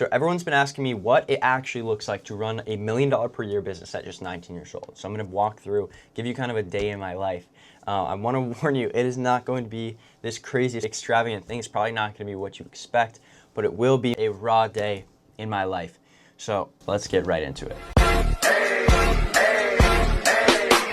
So everyone's been asking me what it actually looks like to run $1 million per year business at just 19 years old. So I'm going to walk through, give you kind of a day in my life. I want to warn you, it is not going to be this crazy extravagant thing. It's probably not going to be what you expect, but it will be a raw day in my life. So let's get right into it.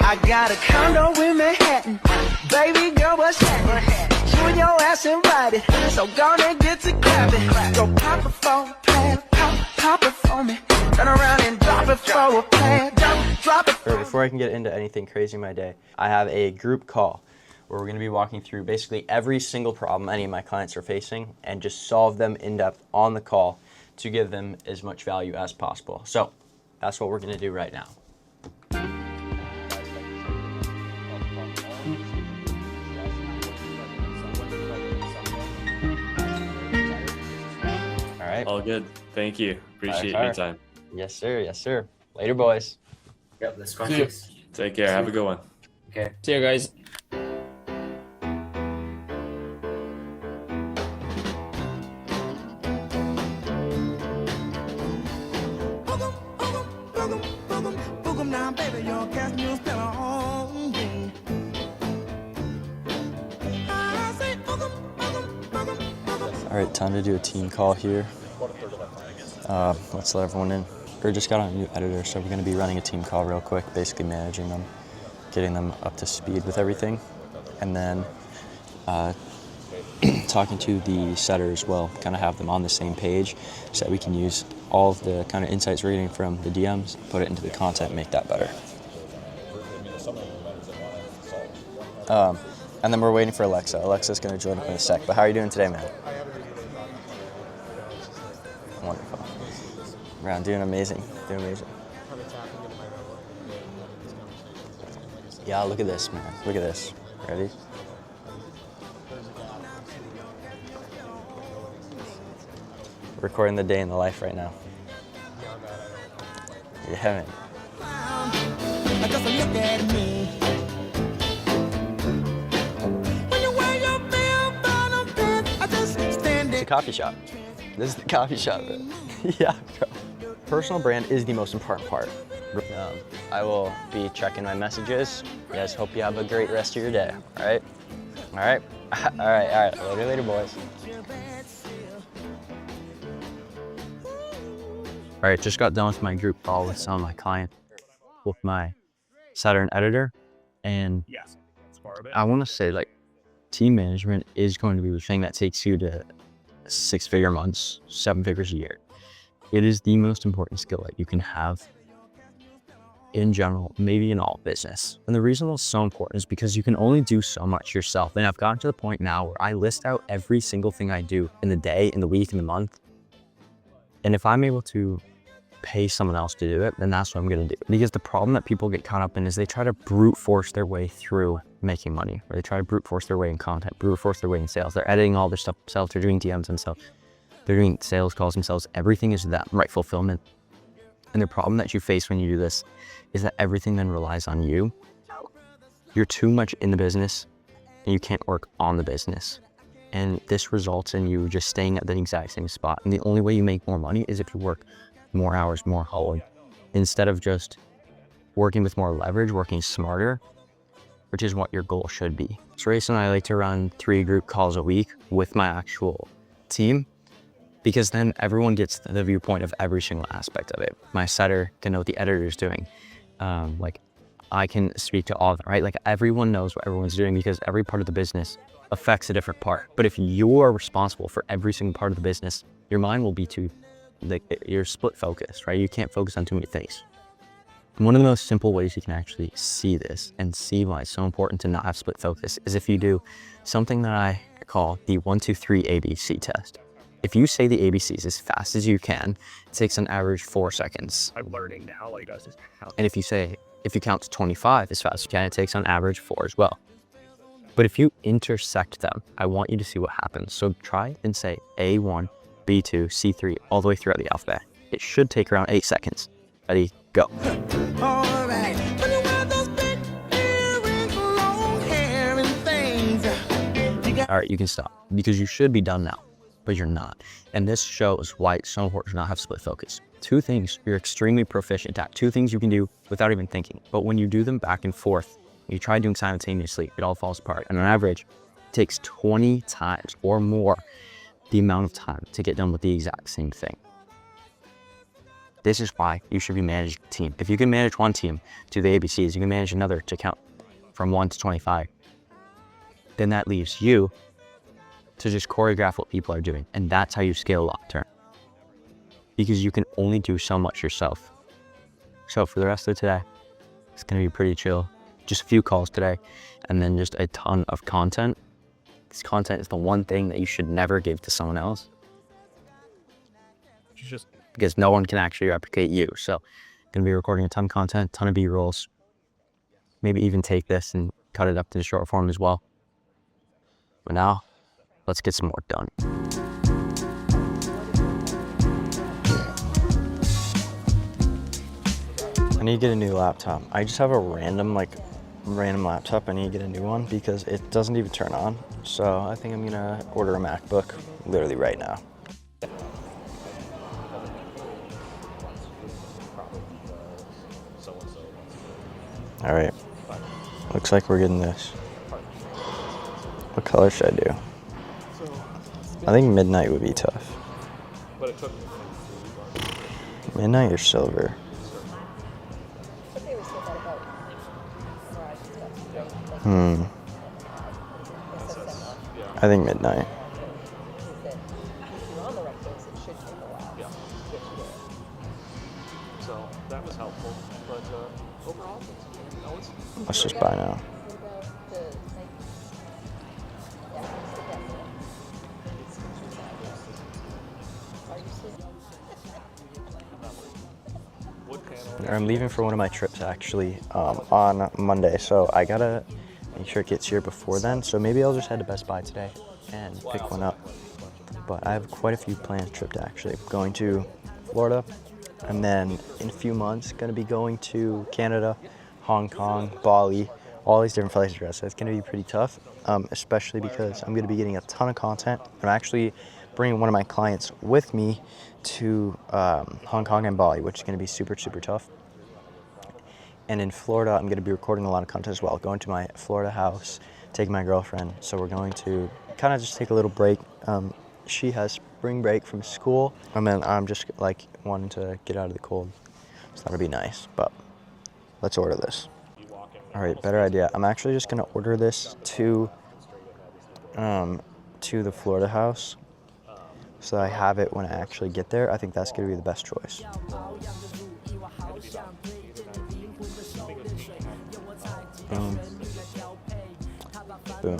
I got a condo in Manhattan. Baby girl, what's happening? You and your ass invited, so gonna get to clapping. Go pop it for a plan, pop it for me. Turn around and drop it for a plan. Drop it. Before I can get into anything crazy in my day, I have a group call where we're going to be walking through basically every single problem any of my clients are facing and just solve them in depth on the call to give them as much value as possible. So that's what we're going to do right now. All right. All good. Thank you. Appreciate your time. Yes, sir. Yes, sir. Later, boys. Yep, let's go. Take care. Have a good one. Okay. See you guys. All right, time to do a team call here. Let's let everyone in. We just got a new editor, so we're going to be running a team call real quick, basically managing them, getting them up to speed with everything, and then talking to the setter as well, kind of have them on the same page so that we can use all of the kind of insights we're getting from the DMs, put it into the content, make that better. And then we're waiting for Alexa. Alexa's going to join up in a sec, but how are you doing today, man? Wonderful. Brown, doing amazing, doing amazing. Yeah, look at this, man. Look at this. Ready? Recording the day in the life right now. Yeah, man. It's a coffee shop. This is the coffee shop, bro. Yeah, bro. Personal brand is the most important part. I will be checking my messages. You guys, hope you have a great rest of your day. All right? All right? All right. Later, boys. All right, just got done with my group call with some of my clients, with my setter and editor. And I want to say, like, team management is going to be the thing that takes you to 6-figure months, 7 figures a year. It is the most important skill that you can have in general, maybe in all business. And the reason it's so important is because you can only do so much yourself. And I've gotten to the point now where I list out every single thing I do in the day, in the week, in the month. And if I'm able to pay someone else to do it, then that's what I'm going to do. Because the problem that people get caught up in is they try to brute force their way through making money, or they try to brute force their way in content, brute force their way in sales. They're editing all their stuff themselves. They're doing DMs themselves. They're doing sales calls themselves. Everything is that, right? Fulfillment. And the problem that you face when you do this is that everything then relies on you. You're too much in the business and you can't work on the business. And this results in you just staying at the exact same spot. And the only way you make more money is if you work more hours, more hard, instead of just working with more leverage, working smarter, which is what your goal should be. So Race and I like to run 3 group calls a week with my actual team, because then everyone gets the viewpoint of every single aspect of it. My setter can know what the editor is doing. Like, I can speak to all of them, right? Like, everyone knows what everyone's doing because every part of the business affects a different part. But if you are responsible for every single part of the business, your mind will be you're split focused, right? You can't focus on too many things. And one of the most simple ways you can actually see this and see why it's so important to not have split focus is if you do something that I call the 1, 2, 3 ABC test. If you say the ABCs as fast as you can, it takes an average 4 seconds. I'm learning now, like, does this. And if you count to 25 as fast as you can, it takes on average 4 as well. But if you intersect them, I want you to see what happens. So try and say A1, B2, C3, all the way throughout the alphabet. It should take around 8 seconds. Ready, go. All right. When you wear those big earrings, long hair and things, you got All right, you can stop because you should be done now. but you're not. And this shows why it's so important to not have split focus. Two things you're extremely proficient at, two things you can do without even thinking. But when you do them back and forth, you try doing simultaneously, it all falls apart. And on average, it takes 20 times or more the amount of time to get done with the exact same thing. This is why you should be managing a team. If you can manage one team to the ABCs, you can manage another to count from 1 to 25. Then that leaves you to just choreograph what people are doing. And that's how you scale long term. Because you can only do so much yourself. So for the rest of today, it's gonna be pretty chill. Just a few calls today, and then just a ton of content. This content is the one thing that you should never give to someone else. Because no one can actually replicate you. So gonna be recording a ton of content, ton of B-rolls. Maybe even take this and cut it up to the short form as well. But now, let's get some more done. I need to get a new laptop. I just have a random laptop. I need to get a new one because it doesn't even turn on. So I think I'm gonna order a MacBook literally right now. All right, looks like we're getting this. What color should I do? I think midnight would be tough. Midnight or silver? I think midnight. Let's just buy now. I'm leaving for one of my trips actually on Monday, so I gotta make sure it gets here before then. So maybe I'll just head to Best Buy today and pick one up. But I have quite a few planned trips actually. Going to Florida, and then in a few months gonna be going to Canada, Hong Kong, Bali, all these different places. So it's gonna be pretty tough, especially because I'm gonna be getting a ton of content. I'm actually bringing one of my clients with me to Hong Kong and Bali, which is gonna be super, super tough. And in Florida, I'm gonna be recording a lot of content as well. Going to my Florida house, taking my girlfriend. So we're going to kind of just take a little break. She has spring break from school, and then I'm just like wanting to get out of the cold. So that'll be nice, but let's order this. All right, better idea. I'm actually just gonna order this to the Florida house, so that I have it when I actually get there. I think that's gonna be the best choice. Boom. Boom.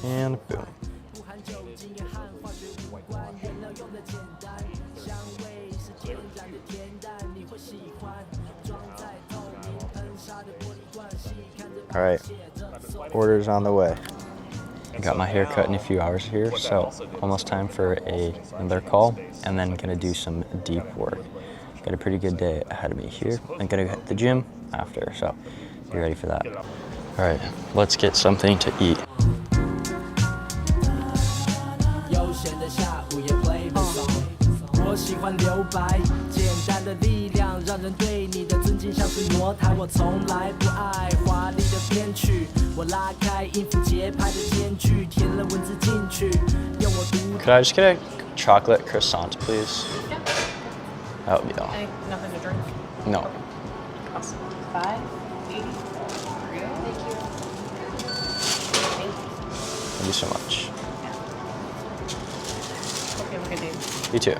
And boom. All right, order's on the way. I got my hair cut in a few hours here, so almost time for another call, and then gonna do some deep work. Got a pretty good day ahead of me here. I'm gonna hit the gym after, so be ready for that. All right, let's get something to eat. Could I just get a chocolate croissant, please? Yeah. That would be all. Nothing to drink? No. Awesome. $5.80. Thank you. Thank you so much. Hope you have a good day. You too.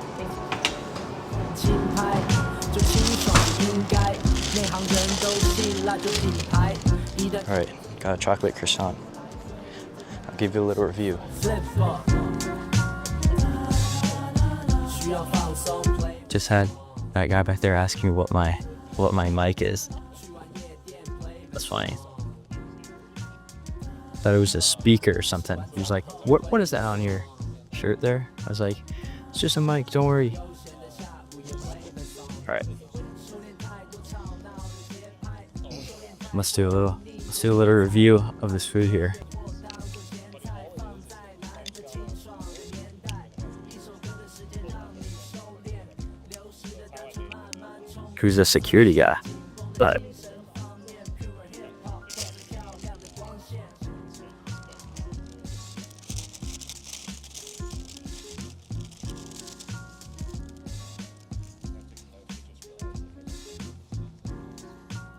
All right, got a chocolate croissant. I'll give you a little review. Just had that guy back there asking me what my mic is. That's funny. Thought it was a speaker or something. He was like, "What is that on your shirt there?" I was like, "It's just a mic. Don't worry." All right. Let's do a little review of this food here. who's a security guy. But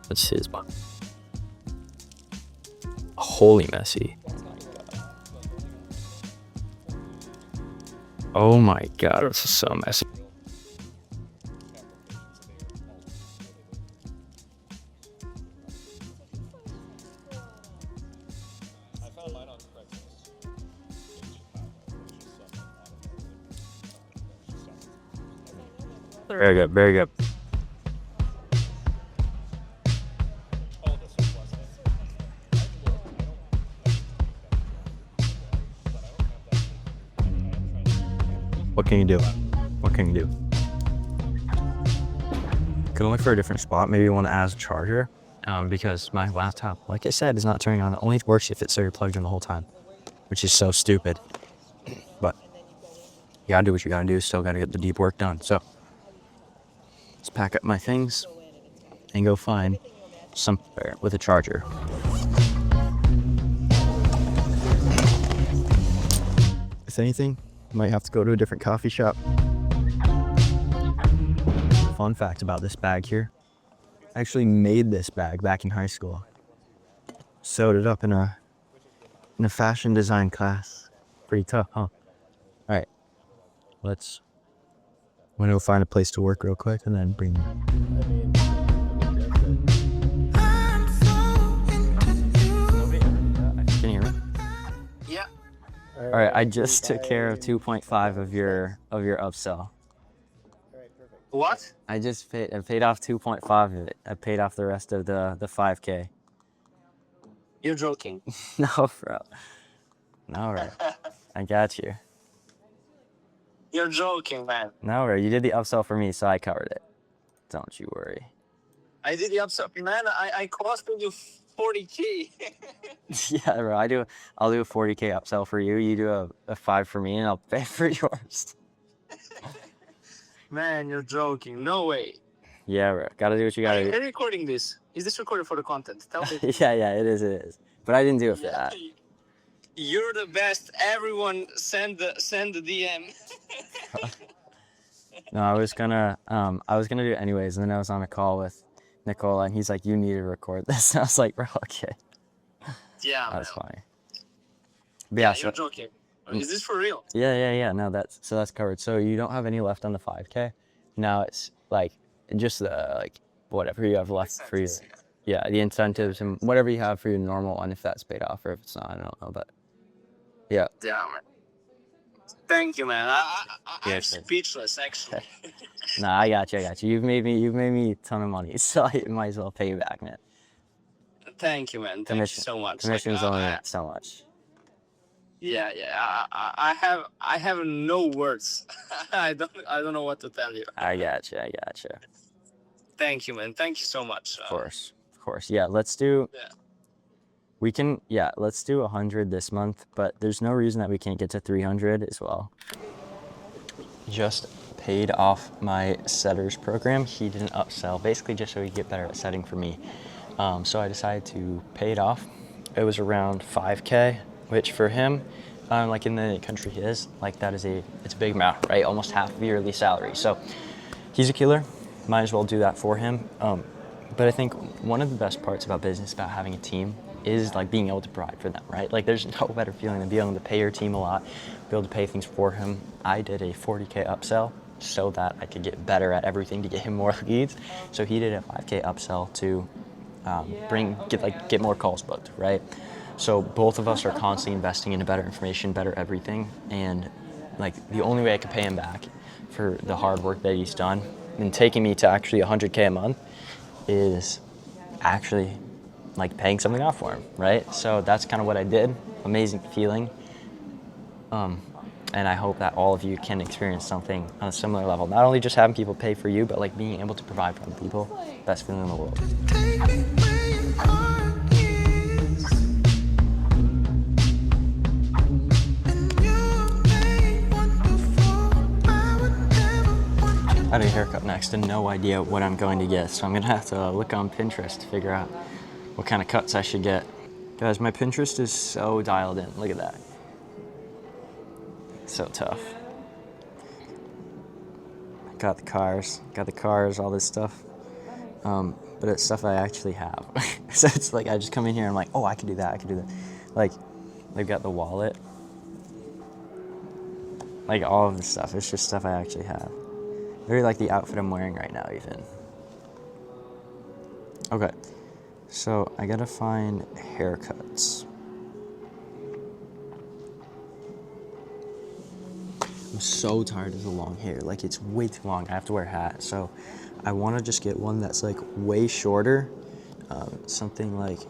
let's see his butt. Holy messy. Oh my god, this is so messy. Very good, very good. What can you do? What can you do? Gonna look for a different spot. Maybe one that has a charger. Because my laptop, like I said, is not turning on. It only works if it's plugged in the whole time, which is so stupid. But you gotta do what you gotta do. Still gotta get the deep work done. So let's pack up my things and go find somewhere with a charger. If anything, might have to go to a different coffee shop. Fun fact about this bag here. I actually made this bag back in high school. Sewed it up in a fashion design class. Pretty tough, huh? Alright. I'm gonna go find a place to work real quick and then bring Can you hear me? Yeah. All right, I just took care of 2.5 of your upsell. What? I paid off 2.5 of it. I paid off the rest of the 5K. You're joking. No, bro. No, bro. I got you. You're joking, man. No, bro. You did the upsell for me, so I covered it. Don't you worry. I did the upsell, man. I costed you 40K. Yeah, bro. I'll do a 40K upsell for you. You do a 5 for me, and I'll pay for yours. Man, you're joking. No way. Yeah, bro. Gotta do what you gotta Are do. you recording this? Is this recorded for the content? Tell me. Yeah, it is. But I didn't do it for that. You're the best. Everyone send the DM. No, I was gonna do it anyways, and then I was on a call with Nicola, and he's like, "You need to record this." And I was like, "Bro, okay." Yeah, That's man. funny. But yeah, You're joking. Is this for real? yeah. No, that's covered. So you don't have any left on the 5K. Now it's like just the whatever you have left for your the incentives and whatever you have for your normal one, if that's paid off or if it's not, I don't know, but yeah. Yeah, man. Thank you, man. I'm Yeah, sure. speechless, actually. Nah, I got you. You've made me a ton of money, so I might as well pay you back, man. Thank you, man. Thank you so much. Commission's only so much. Yeah. I have no words. I don't know what to tell you. I got you. Thank you, man. Thank you so much. Of course. Yeah, let's do. Yeah. Let's do 100 this month, but there's no reason that we can't get to 300 as well. Just paid off my setters program. He did an upsell, basically just so he could get better at setting for me. So I decided to pay it off. It was around 5K, which for him, like in the country he is, like it's a big amount, right? Almost half of your yearly salary. So he's a killer. Might as well do that for him. But I think one of the best parts about business, about having a team, is like being able to provide for them, right? Like there's no better feeling than being able to pay your team a lot, be able to pay things for him. I did a 40K upsell so that I could get better at everything to get him more leads. So he did a 5K upsell to get more calls booked, right? So both of us are constantly investing into better information, better everything, and like the only way I could pay him back for the hard work that he's done and taking me to actually 100K a month is actually like paying something off for him, right? So that's kind of what I did. Amazing feeling. And I hope that all of you can experience something on a similar level. Not only just having people pay for you, but like being able to provide for other people. Best feeling in the world. I had a haircut next and no idea what I'm going to get, so I'm gonna have to look on Pinterest to figure out what kind of cuts I should get. Guys, my Pinterest is so dialed in. Look at that. So tough. Got the cars, all this stuff. But it's stuff I actually have. So it's like I just come in here and I'm like, oh, I can do that, I can do that. Like, they've got the wallet. Like all of this stuff, it's just stuff I actually have. Very like the outfit I'm wearing right now even. Okay, so I gotta find haircuts. I'm so tired of the long hair, like it's way too long. I have to wear a hat, so I wanna just get one that's like way shorter. Something like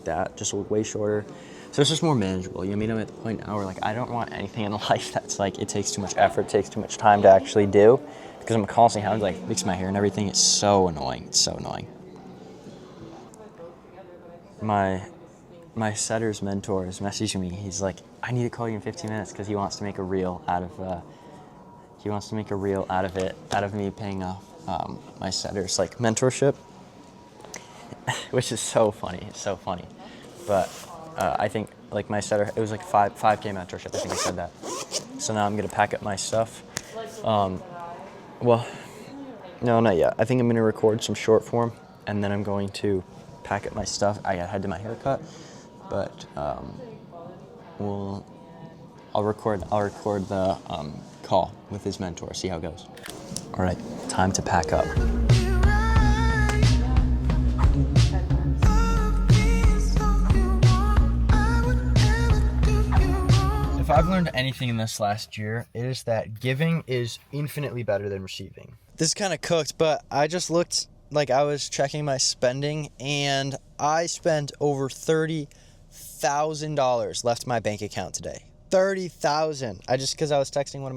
that, just way shorter. So it's just more manageable. You know what I mean? I'm at the point now where like I don't want anything in life that's like it takes too much effort, takes too much time to actually do, because I'm constantly having to like fix my hair and everything. It's so annoying. It's so annoying. My setter's mentor is messaging me. He's like, I need to call you in 15 minutes because he wants to make a reel out of out of me paying off my setter's like mentorship, which is so funny. It's so funny, but. I think like my setter, it was like 5K mentorship. I think I said that. So now I'm gonna pack up my stuff. Well, no, not yet. I think I'm gonna record some short form, and then I'm going to pack up my stuff. I gotta head to my haircut, but I'll record the call with his mentor. See how it goes. All right, time to pack up. If I've learned anything in this last year, it is that giving is infinitely better than receiving. This is kind of cooked, but I just looked, like I was checking my spending, and I spent over $30,000 left in my bank account today. $30,000. Because I was texting one of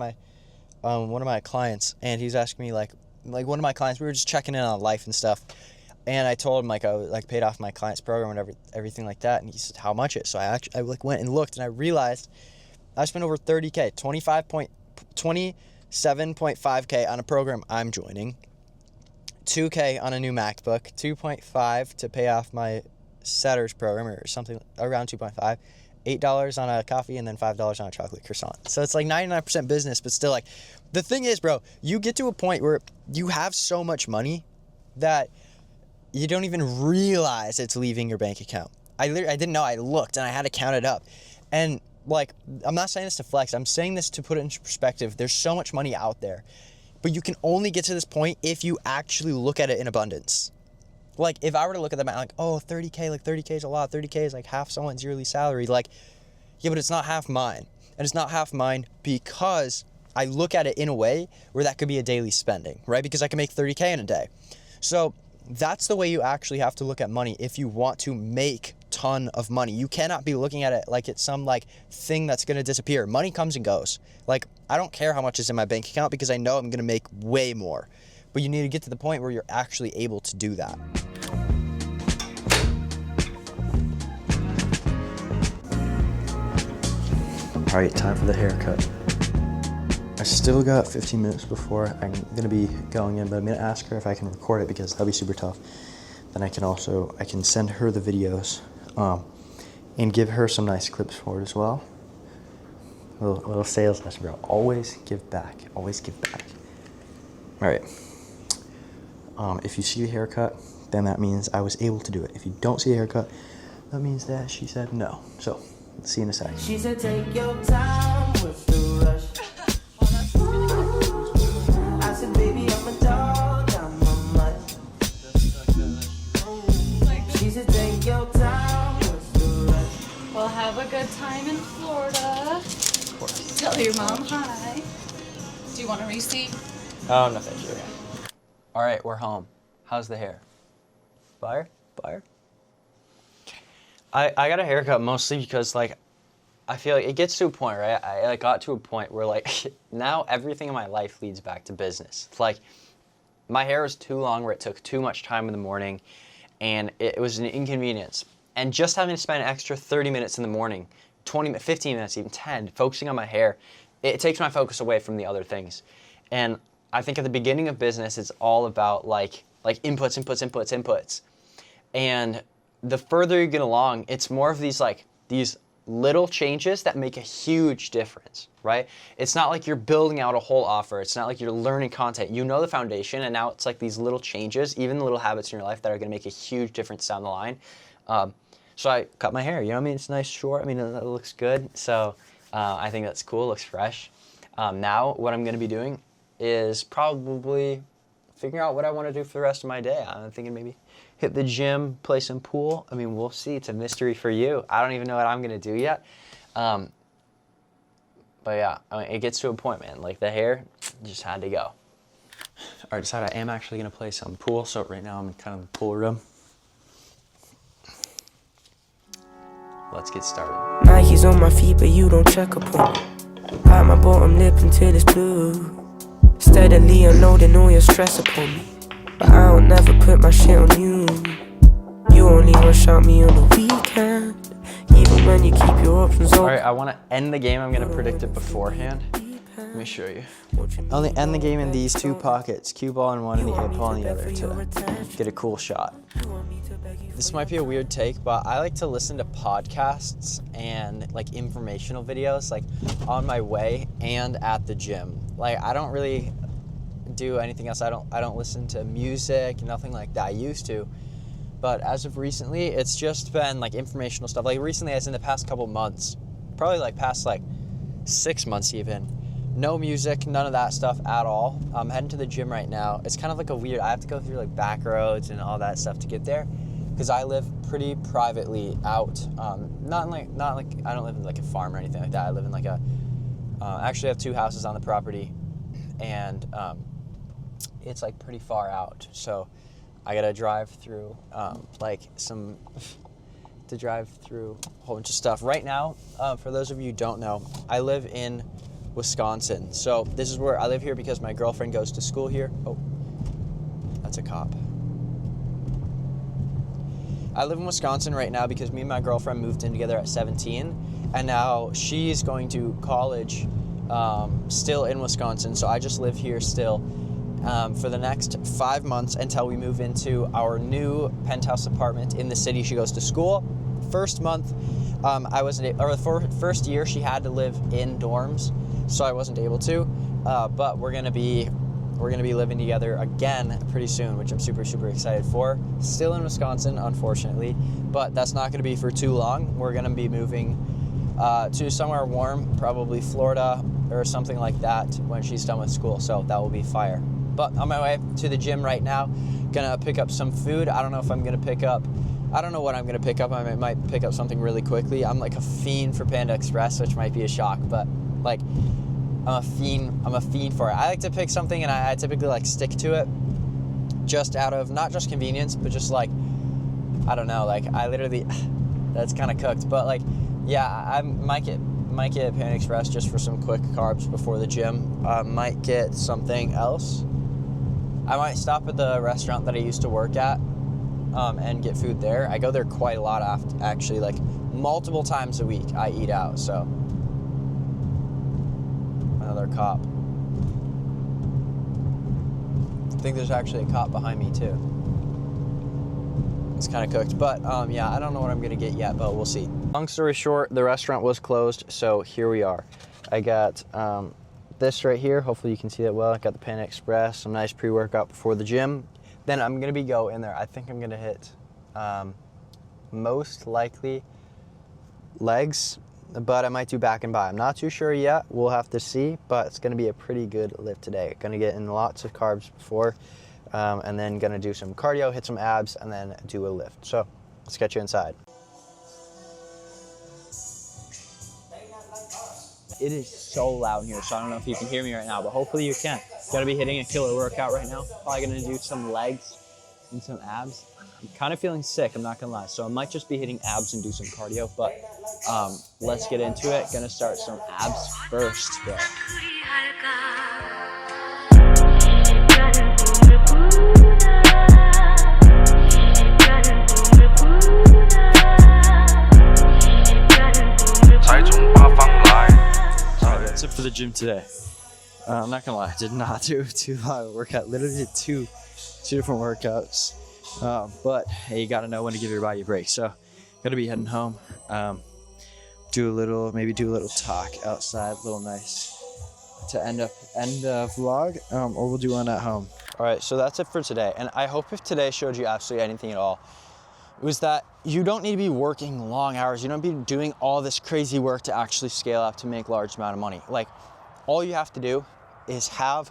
my clients, and he's asking me like one of my clients, we were just checking in on life and stuff. And I told him like I was like paid off my client's program and everything like that, and he said how much it. So I like went and looked, and I realized I spent over 30K, 27.5K on a program I'm joining, 2K on a new MacBook, 2.5 to pay off my setter's program or something around 2.5, $8 on a coffee, and then $5 on a chocolate croissant. So it's like 99% business, but still like, the thing is, bro, you get to a point where you have so much money that you don't even realize it's leaving your bank account. I didn't know. I looked and I had to count it up. And like, I'm not saying this to flex. I'm saying this to put it into perspective. There's so much money out there, but you can only get to this point if you actually look at it in abundance. Like, if I were to look at them like, oh, 30K, like 30K is a lot. 30K is like half someone's yearly salary. Like, yeah, but it's not half mine. And it's not half mine because I look at it in a way where that could be a daily spending, right? Because I can make 30K in a day. So that's the way you actually have to look at money if you want to make ton of money. You cannot be looking at it like it's some like thing that's going to disappear. Money comes and goes. Like, I don't care how much is in my bank account because I know I'm going to make way more. But you need to get to the point where you're actually able to do that. All right, time for the haircut. I still got 15 minutes before I'm gonna be going in, but I'm gonna ask her if I can record it because that'll be super tough. Then I can send her the videos and give her some nice clips for it as well. A little sales lesson, bro. Always give back. Always give back. All right. If you see the haircut, then that means I was able to do it. If you don't see the haircut, that means that she said no. So, let's see you in a sec. She said, take your time with the rush. I said, baby, I'm a dog, I'm a mutt. She said, take your time with the rush. Well, have a good time in Florida. Of course. Tell your mom hi. Do you want a receipt? Oh, no thank you. All right, we're home. How's the hair? Fire? I got a haircut mostly because like I feel like it gets to a point, right? I like got to a point where like now everything in my life leads back to business. It's like my hair was too long where it took too much time in the morning and it was an inconvenience. And just having to spend an extra 30 minutes in the morning, 20, 15 minutes, even 10, focusing on my hair, it takes my focus away from the other things. And I think at the beginning of business, it's all about like inputs. And the further you get along, it's more of these little changes that make a huge difference, right? It's not like you're building out a whole offer. It's not like you're learning content. You know the foundation, and now it's like these little changes, even the little habits in your life that are gonna make a huge difference down the line. So I cut my hair, you know what I mean? It's nice, short, I mean, it looks good. So I think that's cool, looks fresh. Now what I'm gonna be doing is probably figuring out what I wanna do for the rest of my day. I'm thinking maybe hit the gym, play some pool. I mean, we'll see. It's a mystery for you. I don't even know what I'm gonna do yet. But yeah, I mean, it gets to a point, man. Like the hair just had to go. All right, decided I am actually gonna play some pool. So right now I'm in kind of the pool room. Let's get started. Nike's on my feet, but you don't check up on me. Bite my bottom lip until it's blue. Steadily unloading all your stress upon me. But I don't never put my shit on you. You only rush out me on the weekend, even when you keep your options open. All right, I want to end the game. I'm going to predict it beforehand. Let me show you. I only end the game in these two pockets, cue ball in one and the 8-ball in the other to get a cool shot. This might be a weird take, but I like to listen to podcasts and like informational videos like on my way and at the gym. Like I don't really do anything else. I don't listen to music, nothing like that. I used to, but as of recently, it's just been like informational stuff. Like recently, as in the past couple months, probably like past like 6 months even, no music, none of that stuff at all. I'm heading to the gym right now. It's kind of like a weird, I have to go through like back roads and all that stuff to get there because I live pretty privately out. Not like I don't live in like a farm or anything like that. I live in like a, actually I have 2 houses on the property, and it's like pretty far out. So I gotta drive through drive through a whole bunch of stuff. Right now, for those of you who don't know, I live in Wisconsin. So this is where I live here because my girlfriend goes to school here. Oh, that's a cop. I live in Wisconsin right now because me and my girlfriend moved in together at 17, and now she's going to college still in Wisconsin. So I just live here still for the next 5 months until we move into our new penthouse apartment in the city she goes to school. First month, first year she had to live in dorms, so I wasn't able to. But we're gonna be living together again pretty soon, which I'm super excited for. Still in Wisconsin, unfortunately, but that's not gonna be for too long. We're gonna be moving to somewhere warm, probably Florida or something like that when she's done with school. So that will be fire. But on my way to the gym right now, gonna pick up some food. I don't know what I'm gonna pick up. I might pick up something really quickly. I'm like a fiend for Panda Express, which might be a shock, but like I'm a fiend for it. I like to pick something and I typically like stick to it just out of not just convenience, but just like, I don't know, like I literally, that's kind of cooked, but like, yeah, I might get Panda Express just for some quick carbs before the gym. Might get something else. I might stop at the restaurant that I used to work at and get food there. I go there quite a lot actually, like multiple times a week I eat out, so. Another cop. I think there's actually a cop behind me too. It's kind of cooked, but yeah, I don't know what I'm gonna get yet, but we'll see. Long story short, the restaurant was closed, so here we are. I got this right here. Hopefully you can see that well. I got the Panda Express, some nice pre-workout before the gym. Then I'm gonna go in there. I think I'm gonna hit most likely legs, but I might do back and bi. I'm not too sure yet. We'll have to see, but it's gonna be a pretty good lift today. Gonna get in lots of carbs before, and then gonna do some cardio, hit some abs, and then do a lift. So let's get you inside. It is so loud in here, so I don't know if you can hear me right now, but hopefully you can. Gonna be hitting a killer workout right now. Probably gonna do some legs and some abs. I'm kind of feeling sick, I'm not gonna lie, so I might just be hitting abs and do some cardio, but let's get into it. Gonna start some abs first, bro. Alright, that's it for the gym today. I'm not gonna lie, I did not do too long of a workout. Literally did two different workouts. But hey, you gotta know when to give your body a break. So, gotta be heading home. Do a little talk outside, a little nice to end vlog, or we'll do one at home. All right, so that's it for today. And I hope if today showed you absolutely anything at all, it was that you don't need to be working long hours. You don't be doing all this crazy work to actually scale up to make large amount of money. Like, all you have to do is have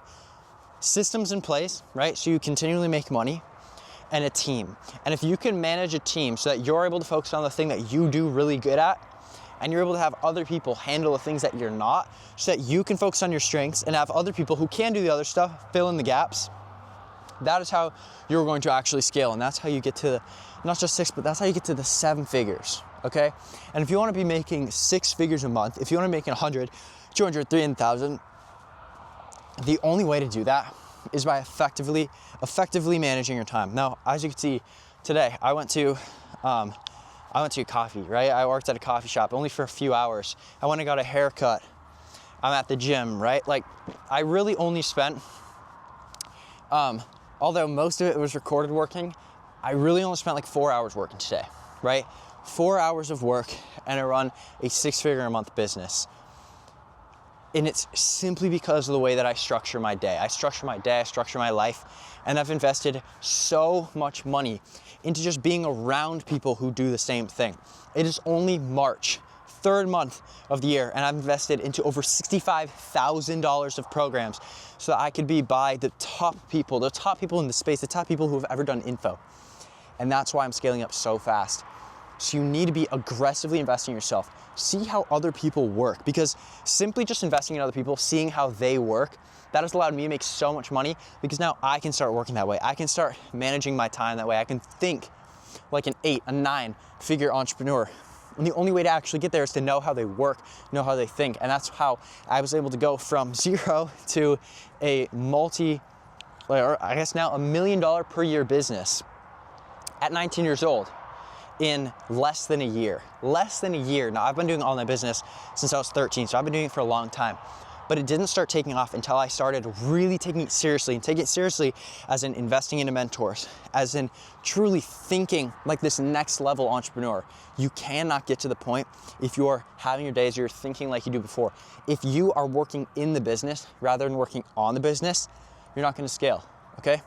systems in place, right? So you continually make money, and a team. And if you can manage a team so that you're able to focus on the thing that you do really good at, and you're able to have other people handle the things that you're not, so that you can focus on your strengths and have other people who can do the other stuff fill in the gaps, that is how you're going to actually scale. And that's how you get to not just 6, but that's how you get to the 7 figures, okay? And if you want to be making 6 figures a month, if you want to make 100, 200, 300,000, the only way to do that is by effectively managing your time. Now, as you can see today, I went to coffee, right? I worked at a coffee shop only for a few hours. I went and got a haircut. I'm at the gym, right? Like, I really only spent, although most of it was recorded working, I really only spent like 4 hours working today, right? 4 hours of work, and I run a 6-figure-a-month business. And it's simply because of the way that I structure my day. I structure my life, and I've invested so much money into just being around people who do the same thing. It is only March, 3rd month of the year, and I've invested into over $65,000 of programs so that I could be by the top people in the space, the top people who have ever done info. And that's why I'm scaling up so fast. So you need to be aggressively investing in yourself. See how other people work, because simply just investing in other people, seeing how they work, that has allowed me to make so much money, because now I can start working that way. I can start managing my time that way. I can think like an 8, a 9-figure entrepreneur. And the only way to actually get there is to know how they work, know how they think. And that's how I was able to go from 0 to a or I guess now $1 million per year business at 19 years old. In less than a year. Now, I've been doing online business since I was 13, so I've been doing it for a long time. But it didn't start taking off until I started really taking it seriously, and take it seriously as in investing into mentors, as in truly thinking like this next level entrepreneur. You cannot get to the point if you're having your days, you're thinking like you do before. If you are working in the business rather than working on the business, you're not gonna scale, okay?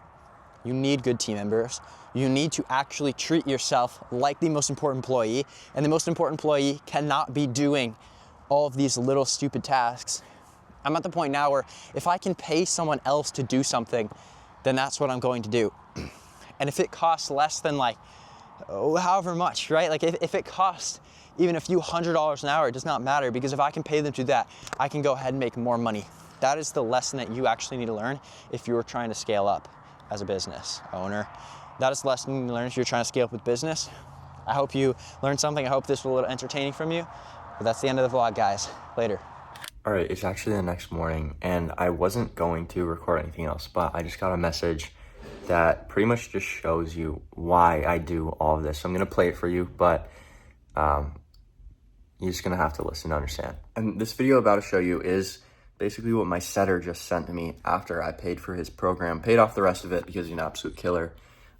You need good team members. You need to actually treat yourself like the most important employee, and the most important employee cannot be doing all of these little stupid tasks. I'm at the point now where if I can pay someone else to do something, then that's what I'm going to do. And if it costs less than like, however much, right? Like if it costs even a few $100s an hour, it does not matter, because if I can pay them to do that, I can go ahead and make more money. That is the lesson that you actually need to learn if you are trying to scale up as a business owner. That is the lesson you need to learn if you're trying to scale up with business. I hope you learned something. I hope this was a little entertaining from you. But that's the end of the vlog, guys. Later. All right, it's actually the next morning, and I wasn't going to record anything else, but I just got a message that pretty much just shows you why I do all of this. So I'm gonna play it for you, but you're just gonna have to listen to understand. And this video about to show you is basically what my setter just sent to me after I paid for his program, paid off the rest of it because he's an absolute killer.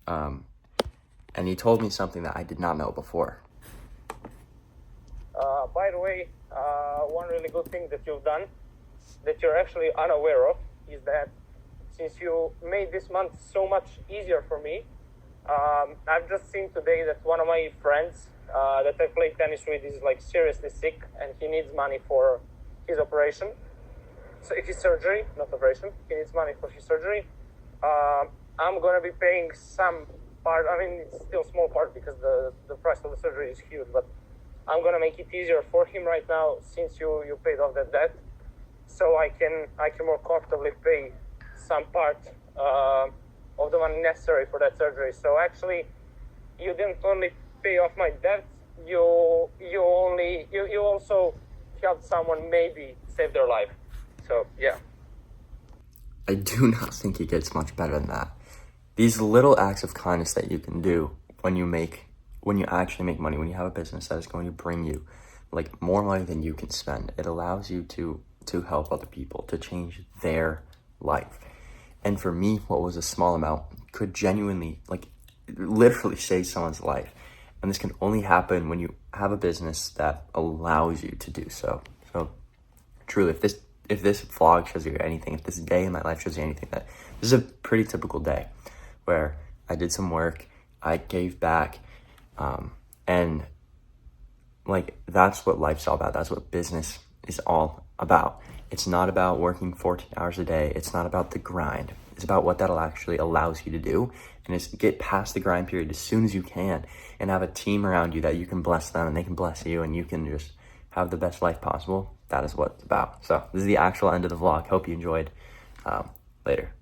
And he told me something that I did not know before. By the way, one really good thing that you've done that you're actually unaware of is that since you made this month so much easier for me, I've just seen today that one of my friends that I play tennis with is like seriously sick, and he needs money for his operation. So his surgery, not operation, he needs money for his surgery. I'm gonna be paying some part. I mean, it's still a small part because the price of the surgery is huge, but I'm gonna make it easier for him right now since you paid off that debt, so I can more comfortably pay some part of the money necessary for that surgery. So actually, you didn't only pay off my debt, you also helped someone maybe save their life. So yeah. I do not think it gets much better than that. These little acts of kindness that you can do when you actually make money, when you have a business that is going to bring you like more money than you can spend, it allows you to to help other people, to change their life. And for me, what was a small amount could genuinely, like, literally save someone's life. And this can only happen when you have a business that allows you to do so. So truly, if this vlog shows you anything, if this day in my life shows you anything, that this is a pretty typical day where I did some work, I gave back, and like, that's what life's all about. That's what business is all about. It's not about working 14 hours a day. It's not about the grind. It's about what that'll actually allows you to do, and is get past the grind period as soon as you can, and have a team around you that you can bless them and they can bless you, and you can just have the best life possible. That is what it's about. So this is the actual end of the vlog. Hope you enjoyed. Later.